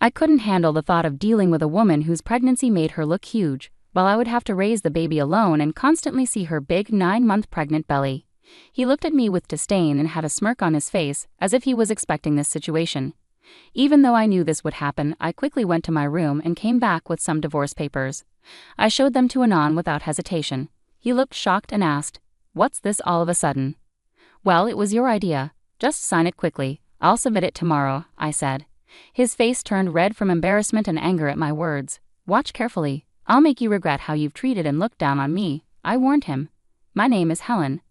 I couldn't handle the thought of dealing with a woman whose pregnancy made her look huge, while I would have to raise the baby alone and constantly see her big 9-month pregnant belly. He looked at me with disdain and had a smirk on his face, as if he was expecting this situation. Even though I knew this would happen, I quickly went to my room and came back with some divorce papers. I showed them to Anand without hesitation. He looked shocked and asked, "What's this all of a sudden?" "Well, it was your idea. Just sign it quickly. I'll submit it tomorrow," I said. His face turned red from embarrassment and anger at my words. "Watch carefully. I'll make you regret how you've treated and looked down on me," I warned him. "My name is Helen.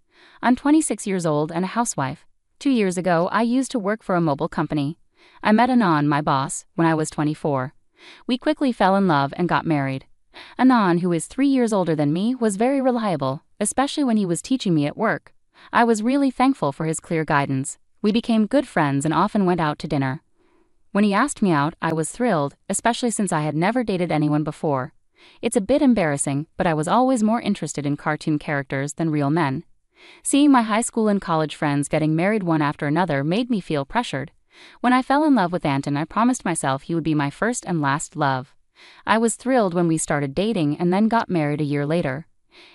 I'm 26 years old and a housewife. 2 years ago, I used to work for a mobile company. I met Anand, my boss, when I was 24. We quickly fell in love and got married. Anand, who is 3 years older than me, was very reliable, especially when he was teaching me at work. I was really thankful for his clear guidance. We became good friends and often went out to dinner. When he asked me out, I was thrilled, especially since I had never dated anyone before. It's a bit embarrassing, but I was always more interested in cartoon characters than real men. Seeing my high school and college friends getting married one after another made me feel pressured. When I fell in love with Anton, I promised myself he would be my first and last love. I was thrilled when we started dating and then got married a year later.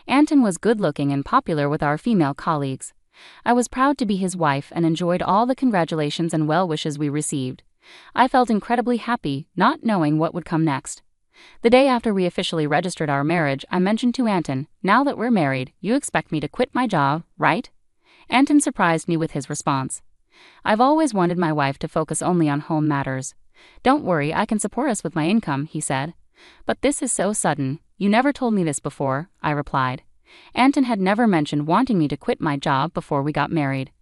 Anton was good-looking and popular with our female colleagues. I was proud to be his wife and enjoyed all the congratulations and well wishes we received. I felt incredibly happy, not knowing what would come next. The day after we officially registered our marriage, I mentioned to Anton, "Now that we're married, you expect me to quit my job, right?" Anton surprised me with his response. "I've always wanted my wife to focus only on home matters. Don't worry, I can support us with my income," he said. "But this is so sudden. You never told me this before," I replied. Anton had never mentioned wanting me to quit my job before we got married.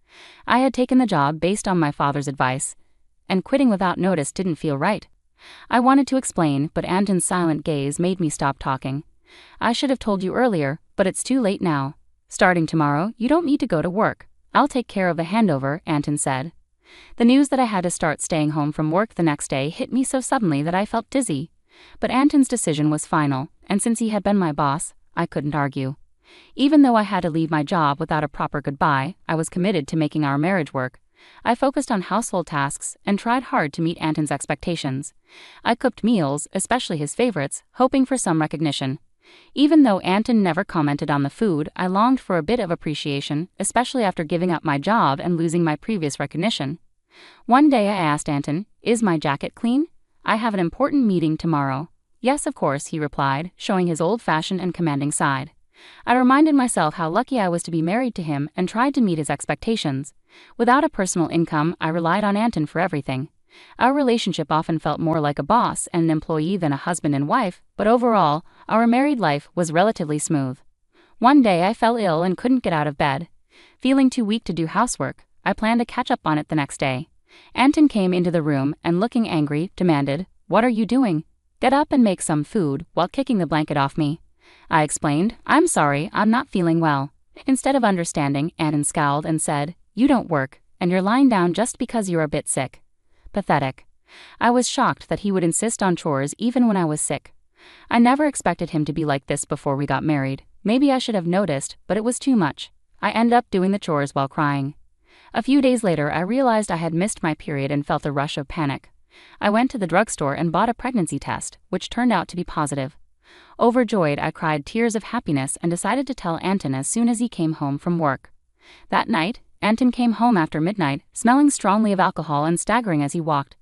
I had taken the job based on my father's advice, and quitting without notice didn't feel right. I wanted to explain, but Anton's silent gaze made me stop talking. "I should have told you earlier, but it's too late now. Starting tomorrow, you don't need to go to work. I'll take care of the handover," Anton said. The news that I had to start staying home from work the next day hit me so suddenly that I felt dizzy. But Anton's decision was final, and since he had been my boss, I couldn't argue. Even though I had to leave my job without a proper goodbye, I was committed to making our marriage work. I focused on household tasks and tried hard to meet Anton's expectations. I cooked meals, especially his favorites, hoping for some recognition. Even though Anton never commented on the food, I longed for a bit of appreciation, especially after giving up my job and losing my previous recognition. One day I asked Anton, "Is my jacket clean? I have an important meeting tomorrow." "Yes, of course," he replied, showing his old-fashioned and commanding side. I reminded myself how lucky I was to be married to him and tried to meet his expectations. Without a personal income, I relied on Anton for everything. Our relationship often felt more like a boss and an employee than a husband and wife, but overall, our married life was relatively smooth. One day I fell ill and couldn't get out of bed. Feeling too weak to do housework, I planned to catch up on it the next day. Anton came into the room and, looking angry, demanded, "What are you doing? Get up and make some food," while kicking the blanket off me. I explained, "I'm sorry, I'm not feeling well." Instead of understanding, Anton scowled and said, "You don't work, and you're lying down just because you're a bit sick." Pathetic. I was shocked that he would insist on chores even when I was sick. I never expected him to be like this before we got married. Maybe I should have noticed, but it was too much. I ended up doing the chores while crying. A few days later, I realized I had missed my period and felt a rush of panic. I went to the drugstore and bought a pregnancy test, which turned out to be positive. Overjoyed, I cried tears of happiness and decided to tell Anton as soon as he came home from work. That night, Anton came home after midnight, smelling strongly of alcohol and staggering as he walked.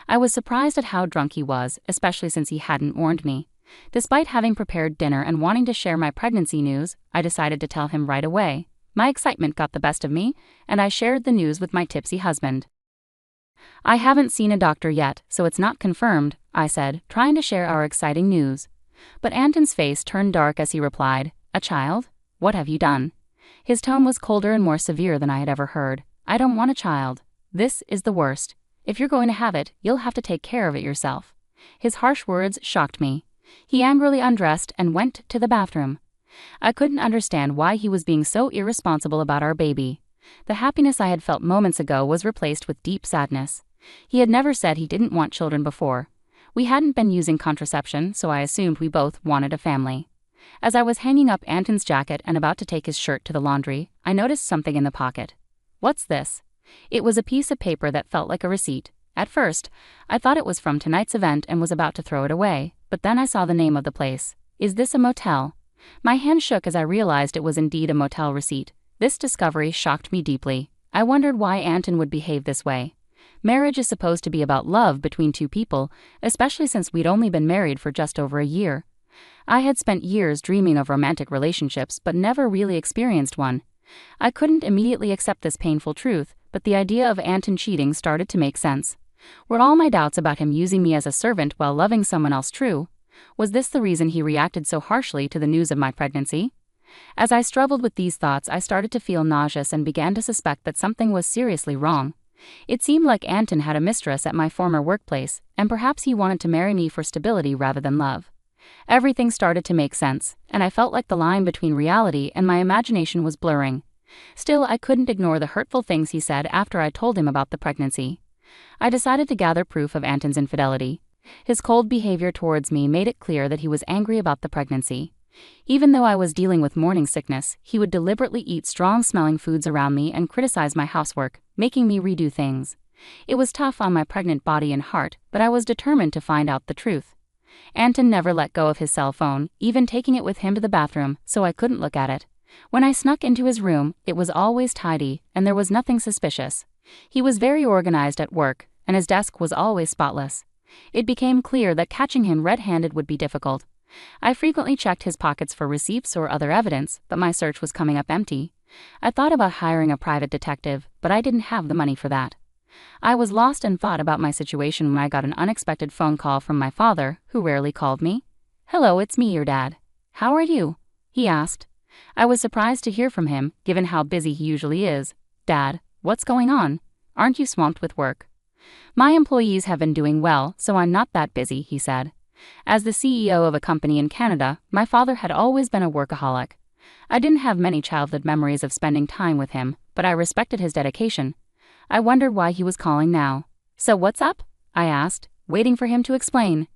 I was surprised at how drunk he was, especially since he hadn't warned me. Despite having prepared dinner and wanting to share my pregnancy news, I decided to tell him right away. My excitement got the best of me, and I shared the news with my tipsy husband. "I haven't seen a doctor yet, so it's not confirmed," I said, trying to share our exciting news. But Anton's face turned dark as he replied, "A child? What have you done?" His tone was colder and more severe than I had ever heard. "I don't want a child. This is the worst. If you're going to have it, you'll have to take care of it yourself." His harsh words shocked me. He angrily undressed and went to the bathroom. I couldn't understand why he was being so irresponsible about our baby. The happiness I had felt moments ago was replaced with deep sadness. He had never said he didn't want children before. We hadn't been using contraception, so I assumed we both wanted a family. As I was hanging up Anton's jacket and about to take his shirt to the laundry, I noticed something in the pocket. "What's this?" It was a piece of paper that felt like a receipt. At first, I thought it was from tonight's event and was about to throw it away, but then I saw the name of the place. Is this a motel? My hand shook as I realized it was indeed a motel receipt. This discovery shocked me deeply. I wondered why Anton would behave this way. Marriage is supposed to be about love between two people, especially since we'd only been married for just over a year. I had spent years dreaming of romantic relationships but never really experienced one. I couldn't immediately accept this painful truth, but the idea of Anton cheating started to make sense. Were all my doubts about him using me as a servant while loving someone else true? Was this the reason he reacted so harshly to the news of my pregnancy? As I struggled with these thoughts, I started to feel nauseous and began to suspect that something was seriously wrong. It seemed like Anton had a mistress at my former workplace, and perhaps he wanted to marry me for stability rather than love. Everything started to make sense, and I felt like the line between reality and my imagination was blurring. Still, I couldn't ignore the hurtful things he said after I told him about the pregnancy. I decided to gather proof of Anton's infidelity. His cold behavior towards me made it clear that he was angry about the pregnancy. Even though I was dealing with morning sickness, he would deliberately eat strong-smelling foods around me and criticize my housework, making me redo things. It was tough on my pregnant body and heart, but I was determined to find out the truth. Anton never let go of his cell phone, even taking it with him to the bathroom, so I couldn't look at it. When I snuck into his room, it was always tidy, and there was nothing suspicious. He was very organized at work, and his desk was always spotless. It became clear that catching him red-handed would be difficult. I frequently checked his pockets for receipts or other evidence, but my search was coming up empty. I thought about hiring a private detective, but I didn't have the money for that. I was lost in thought about my situation when I got an unexpected phone call from my father, who rarely called me. "Hello, it's me, your dad. How are you?" he asked. I was surprised to hear from him, given how busy he usually is. "Dad, what's going on? Aren't you swamped with work?" "My employees have been doing well, so I'm not that busy," he said. As the CEO of a company in Canada, my father had always been a workaholic. I didn't have many childhood memories of spending time with him, but I respected his dedication. I wondered why he was calling now. "So what's up?" I asked, waiting for him to explain.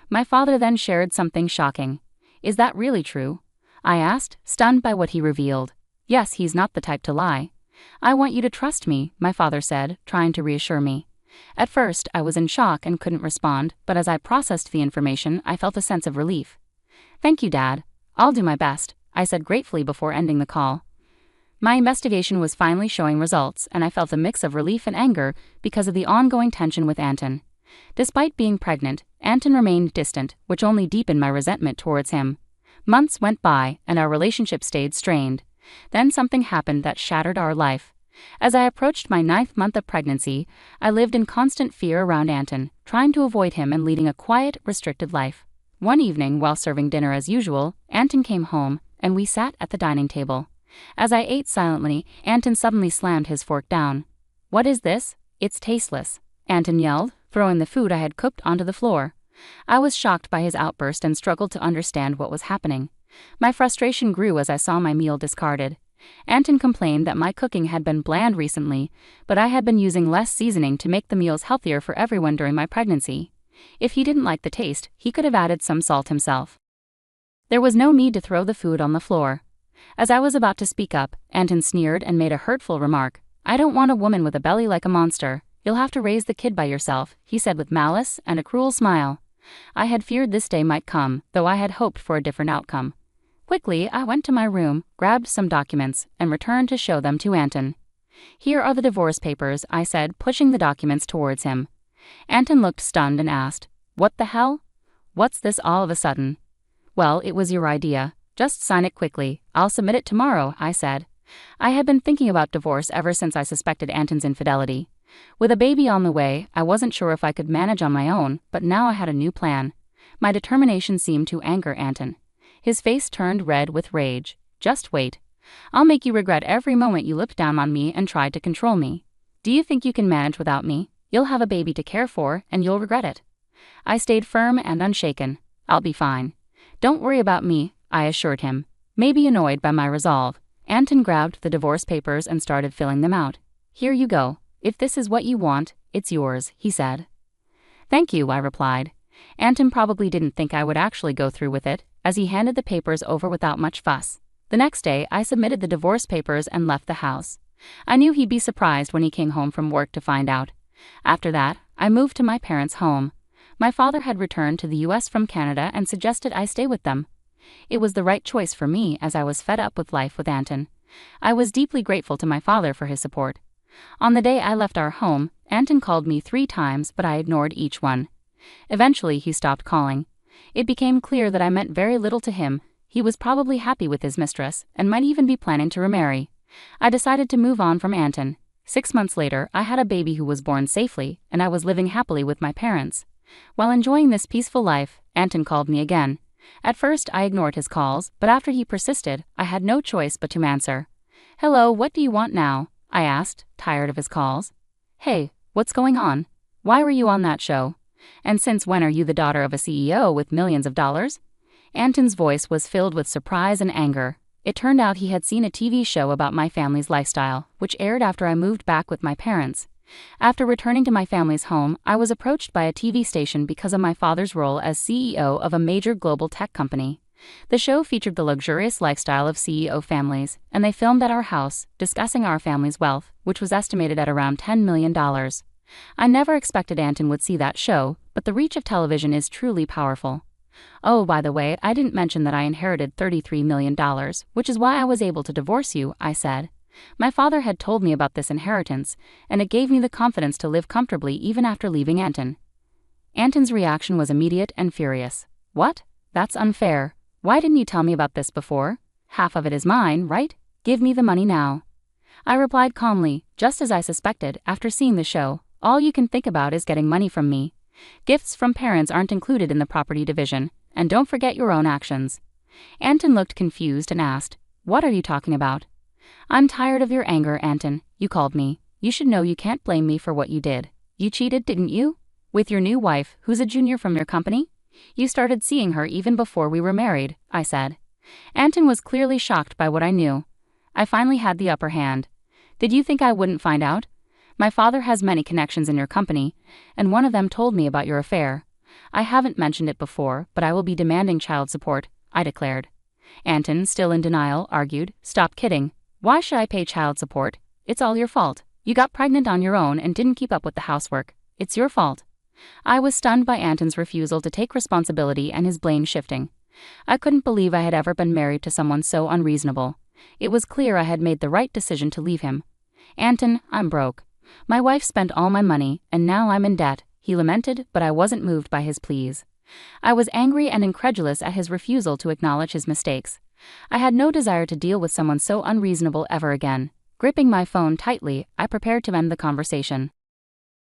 My father then shared something shocking. "Is that really true?" I asked, stunned by what he revealed. "Yes, he's not the type to lie." "I want you to trust me," my father said, trying to reassure me. At first, I was in shock and couldn't respond, but as I processed the information, I felt a sense of relief. "Thank you, Dad. I'll do my best," I said gratefully before ending the call. My investigation was finally showing results, and I felt a mix of relief and anger because of the ongoing tension with Anton. Despite being pregnant, Anton remained distant, which only deepened my resentment towards him. Months went by, and our relationship stayed strained. Then something happened that shattered our life. As I approached my 9th month of pregnancy, I lived in constant fear around Anton, trying to avoid him and leading a quiet, restricted life. One evening, while serving dinner as usual, Anton came home, and we sat at the dining table. As I ate silently, Anton suddenly slammed his fork down. "What is this? It's tasteless," Anton yelled, throwing the food I had cooked onto the floor. I was shocked by his outburst and struggled to understand what was happening. My frustration grew as I saw my meal discarded. Anton complained that my cooking had been bland recently, but I had been using less seasoning to make the meals healthier for everyone during my pregnancy. If he didn't like the taste, he could have added some salt himself. There was no need to throw the food on the floor. As I was about to speak up, Anton sneered and made a hurtful remark. "I don't want a woman with a belly like a monster. You'll have to raise the kid by yourself," he said with malice and a cruel smile. I had feared this day might come, though I had hoped for a different outcome. Quickly, I went to my room, grabbed some documents, and returned to show them to Anton. "Here are the divorce papers," I said, pushing the documents towards him. Anton looked stunned and asked, "What the hell? What's this all of a sudden?" "Well, it was your idea. Just sign it quickly. I'll submit it tomorrow," I said. I had been thinking about divorce ever since I suspected Anton's infidelity. With a baby on the way, I wasn't sure if I could manage on my own, but now I had a new plan. My determination seemed to anger Anton. His face turned red with rage. "Just wait. I'll make you regret every moment you looked down on me and tried to control me. Do you think you can manage without me? You'll have a baby to care for, and you'll regret it." I stayed firm and unshaken. "I'll be fine. Don't worry about me," I assured him. Maybe annoyed by my resolve, Anton grabbed the divorce papers and started filling them out. "Here you go. If this is what you want, it's yours," he said. "Thank you," I replied. Anton probably didn't think I would actually go through with it, as he handed the papers over without much fuss. The next day, I submitted the divorce papers and left the house. I knew he'd be surprised when he came home from work to find out. After that, I moved to my parents' home. My father had returned to the US from Canada and suggested I stay with them. It was the right choice for me as I was fed up with life with Anton. I was deeply grateful to my father for his support. On the day I left our home, Anton called me 3 times, but I ignored each one. Eventually, he stopped calling. It became clear that I meant very little to him. He was probably happy with his mistress and might even be planning to remarry. I decided to move on from Anton. 6 months later, I had a baby who was born safely, and I was living happily with my parents. While enjoying this peaceful life, Anton called me again. At first, I ignored his calls, but after he persisted, I had no choice but to answer. "Hello, what do you want now?" I asked, tired of his calls. "Hey, what's going on? Why were you on that show? And since when are you the daughter of a CEO with millions of dollars?" Anton's voice was filled with surprise and anger. It turned out he had seen a TV show about my family's lifestyle, which aired after I moved back with my parents. After returning to my family's home, I was approached by a TV station because of my father's role as CEO of a major global tech company. The show featured the luxurious lifestyle of CEO families, and they filmed at our house, discussing our family's wealth, which was estimated at around $10 million. I never expected Anton would see that show, but the reach of television is truly powerful. "Oh, by the way, I didn't mention that I inherited $33 million, which is why I was able to divorce you," I said. My father had told me about this inheritance, and it gave me the confidence to live comfortably even after leaving Anton. Anton's reaction was immediate and furious. "What? That's unfair. Why didn't you tell me about this before? Half of it is mine, right? Give me the money now." I replied calmly, just as I suspected after seeing the show. "All you can think about is getting money from me. Gifts from parents aren't included in the property division, and don't forget your own actions." Anton looked confused and asked, "What are you talking about?" "I'm tired of your anger, Anton. You called me. You should know you can't blame me for what you did. You cheated, didn't you? With your new wife, who's a junior from your company? You started seeing her even before we were married," I said. Anton was clearly shocked by what I knew. I finally had the upper hand. "Did you think I wouldn't find out? My father has many connections in your company, and one of them told me about your affair. I haven't mentioned it before, but I will be demanding child support," I declared. Anton, still in denial, argued, "Stop kidding. Why should I pay child support? It's all your fault. You got pregnant on your own and didn't keep up with the housework. It's your fault." I was stunned by Anton's refusal to take responsibility and his blame shifting. I couldn't believe I had ever been married to someone so unreasonable. It was clear I had made the right decision to leave him. "Anton, I'm broke. My wife spent all my money, and now I'm in debt," he lamented, but I wasn't moved by his pleas. I was angry and incredulous at his refusal to acknowledge his mistakes. I had no desire to deal with someone so unreasonable ever again. Gripping my phone tightly, I prepared to end the conversation.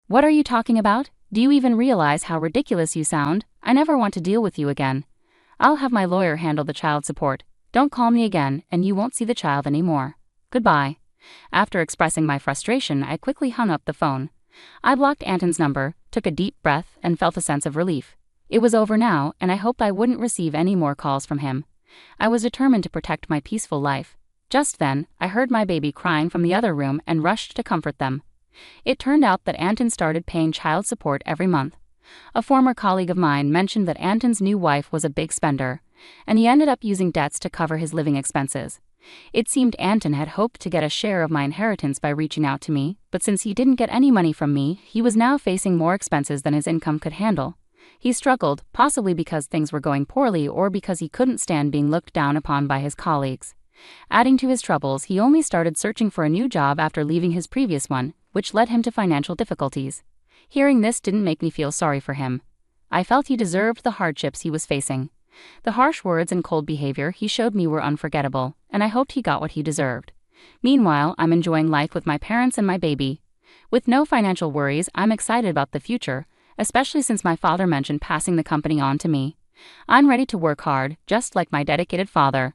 "What are you talking about? Do you even realize how ridiculous you sound? I never want to deal with you again. I'll have my lawyer handle the child support. Don't call me again, and you won't see the child anymore. Goodbye." After expressing my frustration, I quickly hung up the phone. I blocked Anton's number, took a deep breath, and felt a sense of relief. It was over now, and I hoped I wouldn't receive any more calls from him. I was determined to protect my peaceful life. Just then, I heard my baby crying from the other room and rushed to comfort them. It turned out that Anton started paying child support every month. A former colleague of mine mentioned that Anton's new wife was a big spender, and he ended up using debts to cover his living expenses. It seemed Anton had hoped to get a share of my inheritance by reaching out to me, but since he didn't get any money from me, he was now facing more expenses than his income could handle. He struggled, possibly because things were going poorly or because he couldn't stand being looked down upon by his colleagues. Adding to his troubles, he only started searching for a new job after leaving his previous one, which led him to financial difficulties. Hearing this didn't make me feel sorry for him. I felt he deserved the hardships he was facing. The harsh words and cold behavior he showed me were unforgettable, and I hoped he got what he deserved. Meanwhile, I'm enjoying life with my parents and my baby. With no financial worries, I'm excited about the future, especially since my father mentioned passing the company on to me. I'm ready to work hard, just like my dedicated father.